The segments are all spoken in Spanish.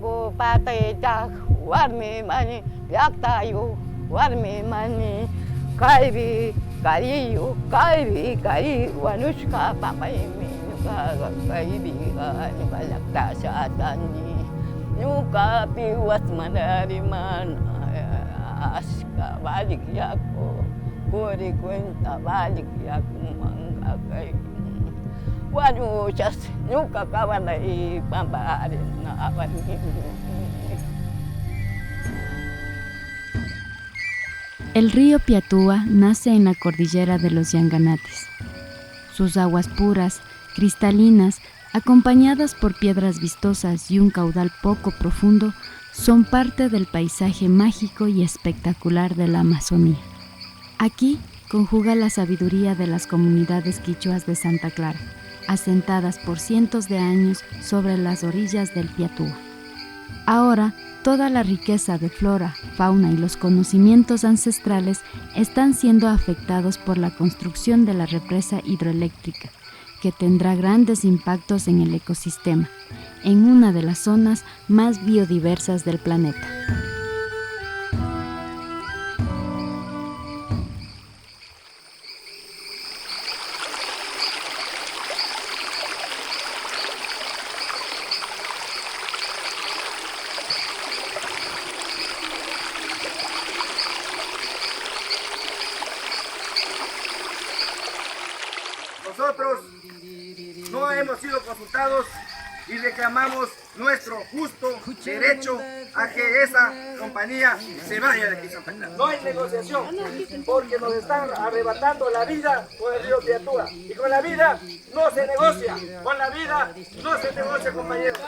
Yaku pate jak warmi mani yaktayu warmi mani kaibi kariyu kari wanushka papaimi nuka kaibi nuka yakta satani nuka piwas manari mana aska balik yaku kuri kuenta balik yaku mangga kaibi wanushas nuka kawana i pambarin na awani. El río Piatúa nace en la cordillera de los Yanganates. Sus aguas puras, cristalinas, acompañadas por piedras vistosas y un caudal poco profundo, son parte del paisaje mágico y espectacular de la Amazonía. Aquí conjuga la sabiduría de las comunidades quichuas de Santa Clara, asentadas por cientos de años sobre las orillas del Piatúa. Ahora, toda la riqueza de flora, fauna y los conocimientos ancestrales están siendo afectados por la construcción de la represa hidroeléctrica, que tendrá grandes impactos en el ecosistema, en una de las zonas más biodiversas del planeta. Nosotros no hemos sido consultados y reclamamos nuestro justo derecho a que esa compañía se vaya de aquí, Santa Clara. No hay negociación porque nos están arrebatando la vida con el río Piatúa. Y con la vida no se negocia, con la vida no se negocia, compañeros.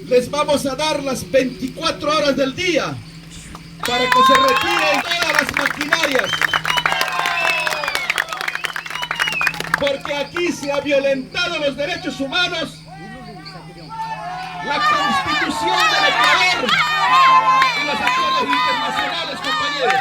Les vamos a dar las 24 horas del día para que se retiren todas las maquinarias. Porque aquí se ha violentado los derechos humanos, la Constitución del Ecuador y los acuerdos internacionales, compañeros.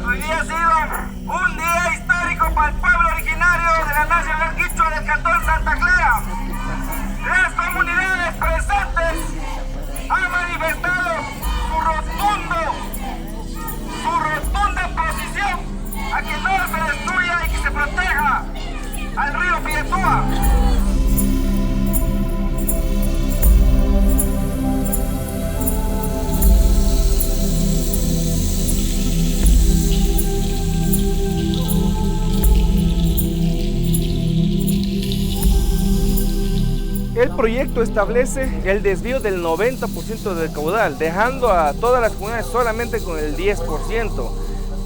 Hoy día ha sido un día histórico para el pueblo originario de la Nacional Quichua del Cantón Santa Clara. Las comunidades presentes han manifestado su rotunda posición a que no se destruya y que se proteja al río Piatúa. El proyecto establece el desvío del 90% del caudal, dejando a todas las comunidades solamente con el 10%.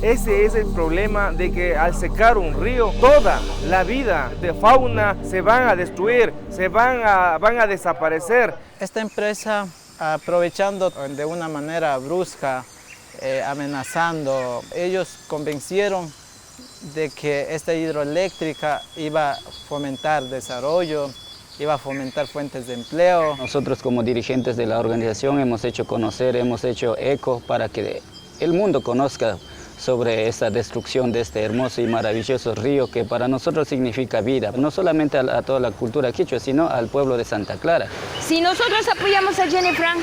Ese es el problema de que al secar un río, toda la vida de fauna se van a destruir, van a desaparecer. Esta empresa, aprovechando de una manera brusca, amenazando, ellos convencieron de que esta hidroeléctrica iba a fomentar desarrollo, iba a fomentar fuentes de empleo. Nosotros como dirigentes de la organización hemos hecho conocer, hemos hecho eco para que el mundo conozca sobre esta destrucción de este hermoso y maravilloso río que para nosotros significa vida, no solamente a toda la cultura quichua, sino al pueblo de Santa Clara. Si nosotros apoyamos a Jenny Frank,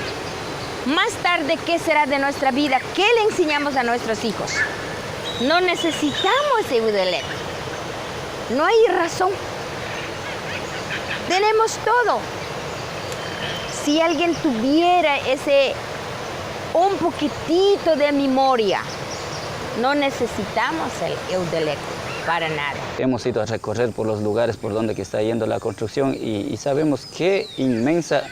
más tarde, ¿qué será de nuestra vida? ¿Qué le enseñamos a nuestros hijos? No necesitamos hidroeléctrica. No hay razón. Tenemos todo. Si alguien tuviera un poquitito de memoria, no necesitamos el hidroeléctrico para nada. Hemos ido a recorrer por los lugares por donde que está yendo la construcción y sabemos qué inmensa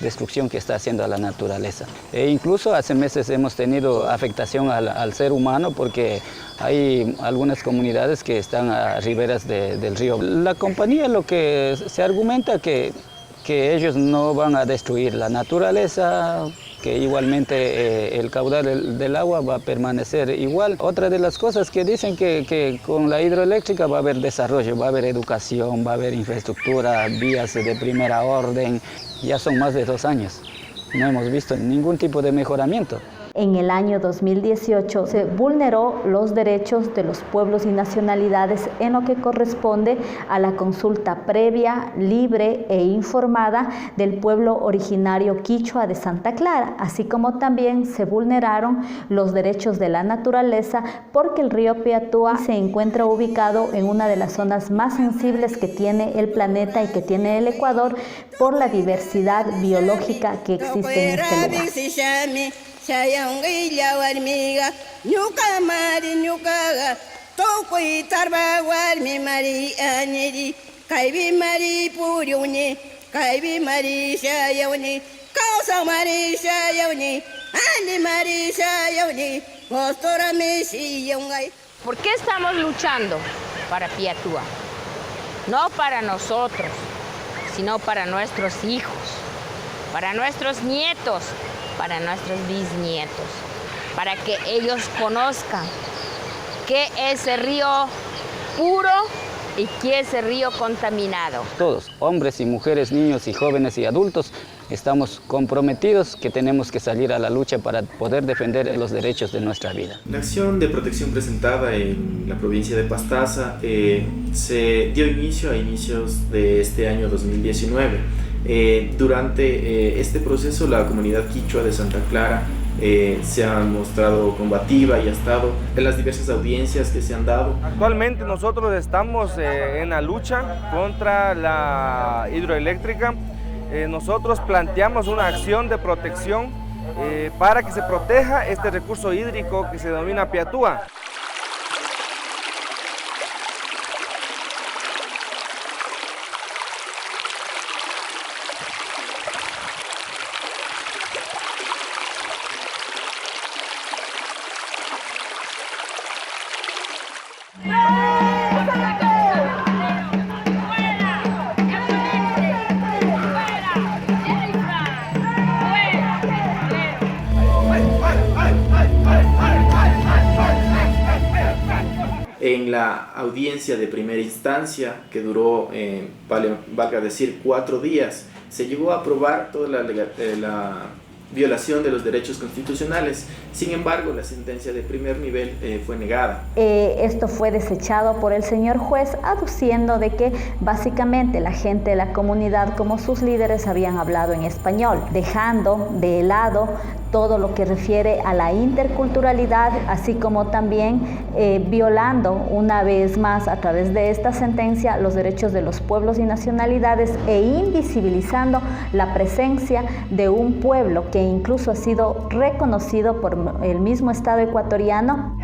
destrucción que está haciendo a la naturaleza. E incluso hace meses hemos tenido afectación al ser humano porque hay algunas comunidades que están a riberas del río. La compañía lo que se argumenta que ellos no van a destruir la naturaleza, que igualmente el caudal del agua va a permanecer igual. Otra de las cosas que dicen que con la hidroeléctrica va a haber desarrollo, va a haber educación, va a haber infraestructura, vías de primera orden. Ya son más de 2 años. No hemos visto ningún tipo de mejoramiento. En el año 2018 se vulneró los derechos de los pueblos y nacionalidades en lo que corresponde a la consulta previa, libre e informada del pueblo originario quichua de Santa Clara, así como también se vulneraron los derechos de la naturaleza porque el río Piatúa se encuentra ubicado en una de las zonas más sensibles que tiene el planeta y que tiene el Ecuador por la diversidad biológica que existe en este lugar. Sayangilla warmiga, nyuka mari nyukaga, toko itarba warmi mari anyeri, kaibi mari puriuni, kaibi mari shayawni, kausa mari shayawni, andi mari shayawni, gostora mesi yungay. ¿Por qué estamos luchando para Piatúa? No para nosotros, sino para nuestros hijos, para nuestros nietos, para nuestros bisnietos, para que ellos conozcan qué es el río puro y qué es el río contaminado. Todos, hombres y mujeres, niños y jóvenes y adultos, estamos comprometidos que tenemos que salir a la lucha para poder defender los derechos de nuestra vida. La acción de protección presentada en la provincia de Pastaza se dio inicio a inicios de este año 2019. Durante este proceso la comunidad quichua de Santa Clara se ha mostrado combativa y ha estado en las diversas audiencias que se han dado. Actualmente nosotros estamos en la lucha contra la hidroeléctrica. Nosotros planteamos una acción de protección para que se proteja este recurso hídrico que se denomina Piatúa. En la audiencia de primera instancia, que duró, valga decir, 4 días, se llegó a aprobar toda la violación de los derechos constitucionales. Sin embargo, la sentencia de primer nivel fue negada. Esto fue desechado por el señor juez, aduciendo de que básicamente la gente de la comunidad, como sus líderes, habían hablado en español, dejando de lado todo lo que refiere a la interculturalidad, así como también violando una vez más a través de esta sentencia los derechos de los pueblos y nacionalidades e invisibilizando la presencia de un pueblo que incluso ha sido reconocido por el mismo Estado ecuatoriano.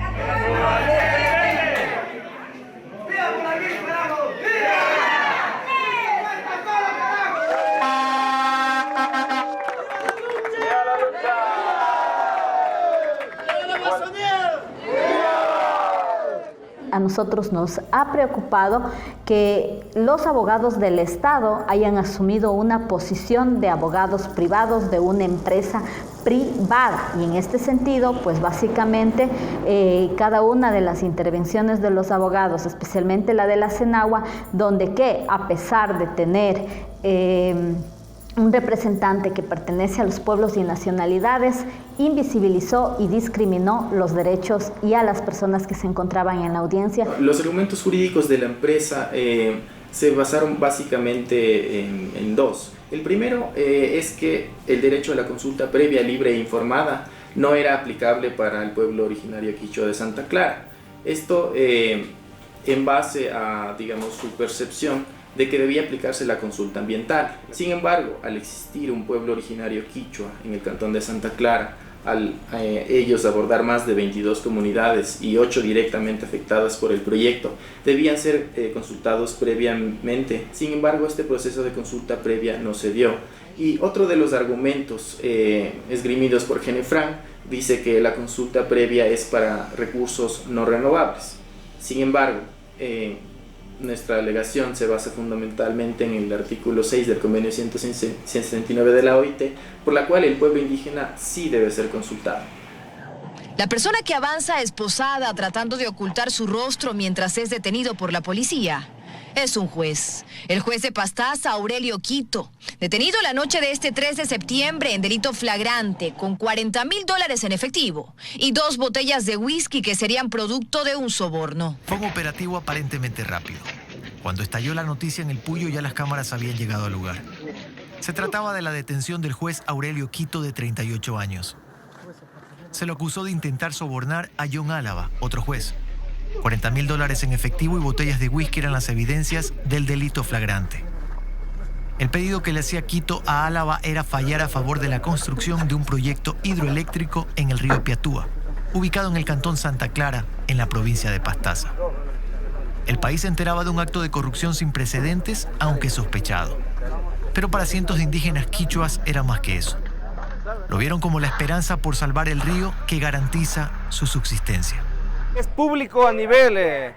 A nosotros nos ha preocupado que los abogados del Estado hayan asumido una posición de abogados privados de una empresa privada, y en este sentido, pues básicamente cada una de las intervenciones de los abogados, especialmente la de la CENAGUA, donde que a pesar de tener un representante que pertenece a los pueblos y nacionalidades, invisibilizó y discriminó los derechos y a las personas que se encontraban en la audiencia. Los argumentos jurídicos de la empresa se basaron básicamente en 2. El primero es que el derecho a la consulta previa, libre e informada no era aplicable para el pueblo originario quichua de Santa Clara. Esto en base a, digamos, su percepción de que debía aplicarse la consulta ambiental. Sin embargo, al existir un pueblo originario quichua en el cantón de Santa Clara, al ellos abordar más de 22 comunidades y 8 directamente afectadas por el proyecto, debían ser consultados previamente. Sin embargo, este proceso de consulta previa no se dio. Y otro de los argumentos esgrimidos por Genefran dice que la consulta previa es para recursos no renovables. Sin embargo, nuestra alegación se basa fundamentalmente en el artículo 6 del convenio 169 de la OIT, por la cual el pueblo indígena sí debe ser consultado. La persona que avanza esposada tratando de ocultar su rostro mientras es detenido por la policía es un juez. El juez de Pastaza, Aurelio Quito, detenido la noche de este 3 de septiembre en delito flagrante con $40.000 en efectivo y 2 botellas de whisky que serían producto de un soborno. Fue un operativo aparentemente rápido. Cuando estalló la noticia en el Puyo ya las cámaras habían llegado al lugar. Se trataba de la detención del juez Aurelio Quito de 38 años. Se lo acusó de intentar sobornar a John Álava, otro juez. $40.000 en efectivo y botellas de whisky eran las evidencias del delito flagrante. El pedido que le hacía Quito a Álava era fallar a favor de la construcción de un proyecto hidroeléctrico en el río Piatúa, ubicado en el cantón Santa Clara, en la provincia de Pastaza. El país se enteraba de un acto de corrupción sin precedentes, aunque sospechado. Pero para cientos de indígenas quichuas era más que eso. Lo vieron como la esperanza por salvar el río que garantiza su subsistencia. Es público a nivel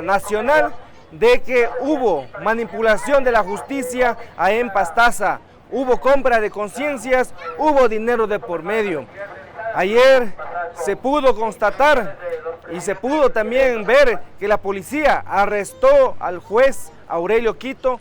nacional de que hubo manipulación de la justicia en Pastaza, hubo compra de conciencias, hubo dinero de por medio. Ayer se pudo constatar y se pudo también ver que la policía arrestó al juez Aurelio Quito.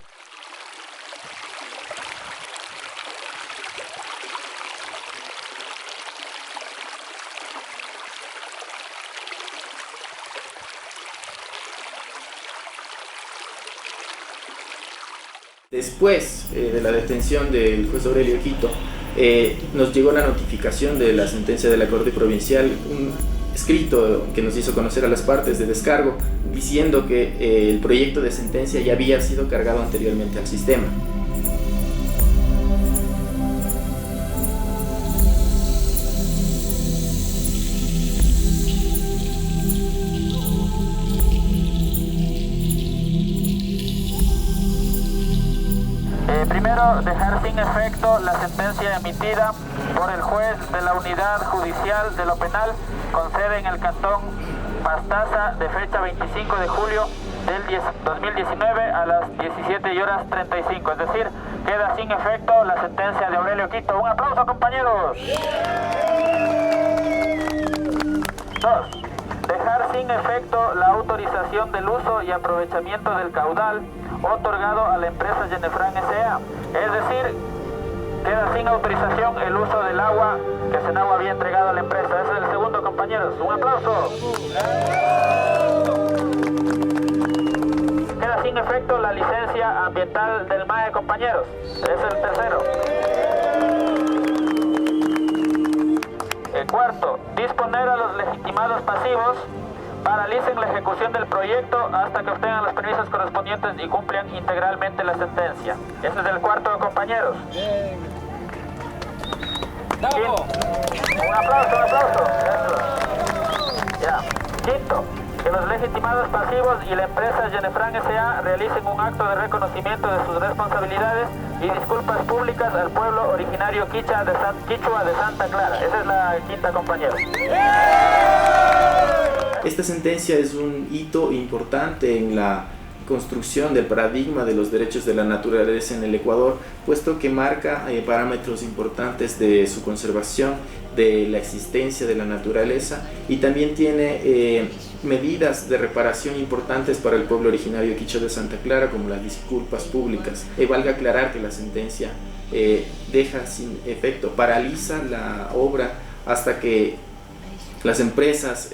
Después de la detención del juez Aurelio Quito, nos llegó la notificación de la sentencia de la Corte Provincial, un escrito que nos hizo conocer a las partes de descargo, diciendo que el proyecto de sentencia ya había sido cargado anteriormente al sistema. Primero, dejar sin efecto la sentencia emitida por el juez de la Unidad Judicial de lo Penal con sede en el Cantón Pastaza de fecha 25 de julio del 2019 a las 17:35. Es decir, queda sin efecto la sentencia de Aurelio Quito. Un aplauso, compañeros. 2. Dejar sin efecto la autorización del uso y aprovechamiento del caudal otorgado a la empresa Genefran S.A. Es decir, queda sin autorización el uso del agua que Senagua había entregado a la empresa. Ese es el segundo, compañeros. Un aplauso. Queda sin efecto la licencia ambiental del MAE, compañeros. Es el tercero. El cuarto, disponer a los legitimados pasivos paralicen la ejecución del proyecto hasta que obtengan los permisos correspondientes y cumplan integralmente la sentencia. Ese es el cuarto, compañeros. Quinto. Un aplauso. Ya. Quinto, que los legitimados pasivos y la empresa Genefran S.A. realicen un acto de reconocimiento de sus responsabilidades y disculpas públicas al pueblo originario quichua de Santa Clara. Esa es la quinta, compañero. Esta sentencia es un hito importante en la construcción del paradigma de los derechos de la naturaleza en el Ecuador, puesto que marca parámetros importantes de su conservación, de la existencia de la naturaleza, y también tiene medidas de reparación importantes para el pueblo originario quichua de Santa Clara, como las disculpas públicas. Valga aclarar que la sentencia deja sin efecto, paraliza la obra hasta que las empresas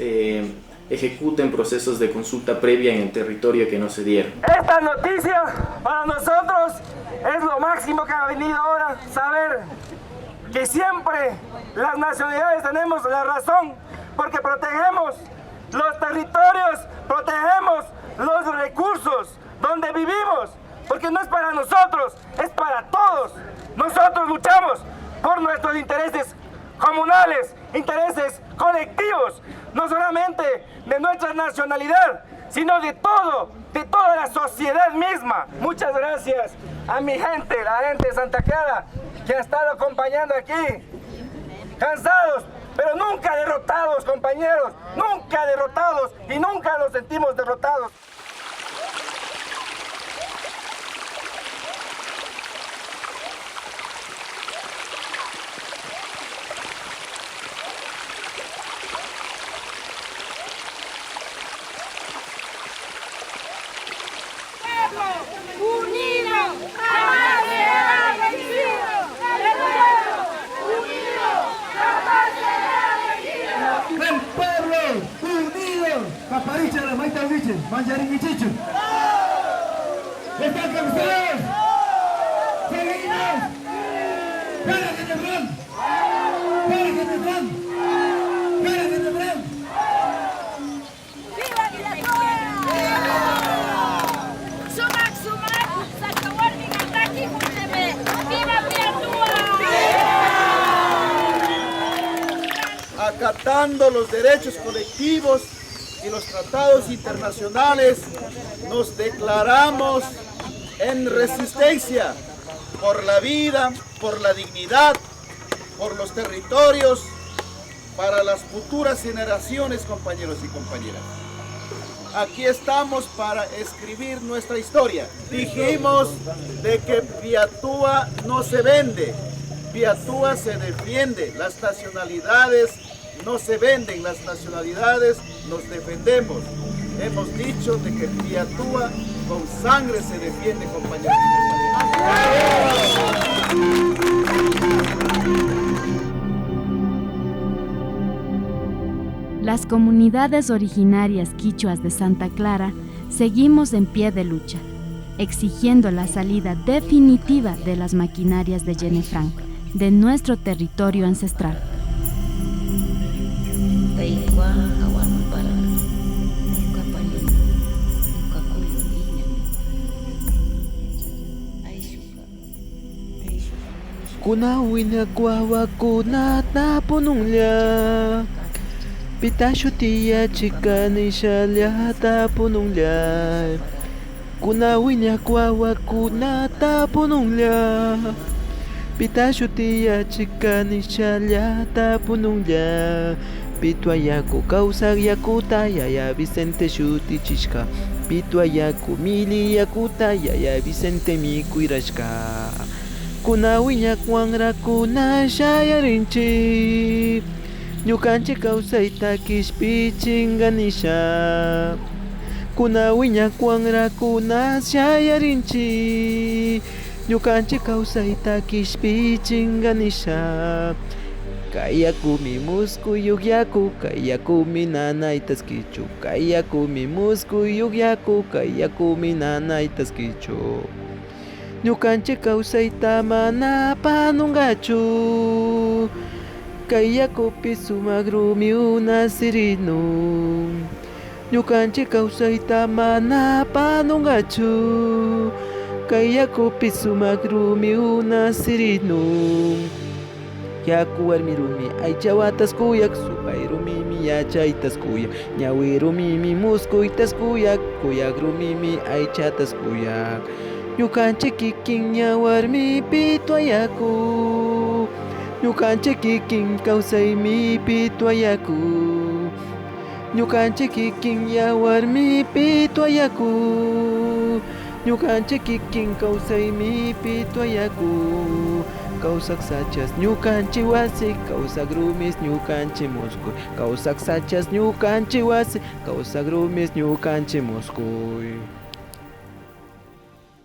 ejecuten procesos de consulta previa en el territorio que no se dieron. Esta noticia para nosotros es lo máximo que ha venido ahora, saber que siempre las nacionalidades tenemos la razón, porque protegemos los territorios, protegemos los recursos donde vivimos, porque no es para nosotros, es para todos. Nosotros luchamos por nuestros intereses comunales, intereses colectivos, no solamente de nuestra nacionalidad, sino de toda la sociedad misma. Muchas gracias a mi gente, la gente de Santa Clara, que ha estado acompañando aquí, cansados, pero nunca derrotados, compañeros, nunca derrotados, y nunca nos sentimos derrotados. ¿Están cansados? ¡Seguimos! ¡Para que te van! ¡Para que te van! ¡Para que te van! ¡Viva Piatuá! ¡Sumac, sumac! ¡Sacawarmi Gandaki, Júnteme! ¡Viva Piatuá! Acatando los derechos colectivos y los tratados internacionales, nos declaramos en resistencia por la vida, por la dignidad, por los territorios, para las futuras generaciones, compañeros y compañeras. Aquí estamos para escribir nuestra historia. Dijimos de que Piatuá no se vende, Piatuá se defiende. Las nacionalidades no se venden, las nacionalidades nos defendemos. Hemos dicho de que Piatuá con sangre se defiende, compañeros y compañeras. Las comunidades originarias quichuas de Santa Clara seguimos en pie de lucha, exigiendo la salida definitiva de las maquinarias de Jenefran de nuestro territorio ancestral. Kuna wina kwa kuna tapununglia Pitashutia chikani shalya tapununglia Kuna wina kwa kuna tapununglia Pitashutia chikani shalya tapununglia Pituayaku causa yakuta yaya Vicente Shuti chishka Pituayaku mili yakuta yaya Vicente mikuirashka Kuna wiña kuanra kuna shayarinchi Ñukanchik kawsayta kishpi chinganisha Kuna wiña kuanra kuna shayarinchi Ñukanchik kawsayta kishpi chinganisha Kayakumi musku yugyaku Kayakumi nanaytas kichu Kayakumi musku yugyaku Kayakumi nanaytas kichu Ñukanchik kawsayta mana panungachu Kayllakupi sumak rumi unasirinu Ñukanchik kawsayta mana panungachu Kayllakupi sumak rumi unasirinu Yaku warmi rumi aychawatas kuyak Supay rumimi yachaytas kuyak Ñawi rumimi muskuytas kuyak Kuyak rumimi aychatas kuyak Ñukanchik kikin ñawarmi pituayaku Ñukanchik kikin kawsaymi pituayaku Ñukanchik kikin ñawarmi pituayaku Ñukanchik kikin kawsaymi pituayaku Kawsak sachas ñukanchik wasi Kawsak rumis ñukanchik muskuy Kawsak sachas ñukanchik wasi Kawsak rumis ñukanchik muskuy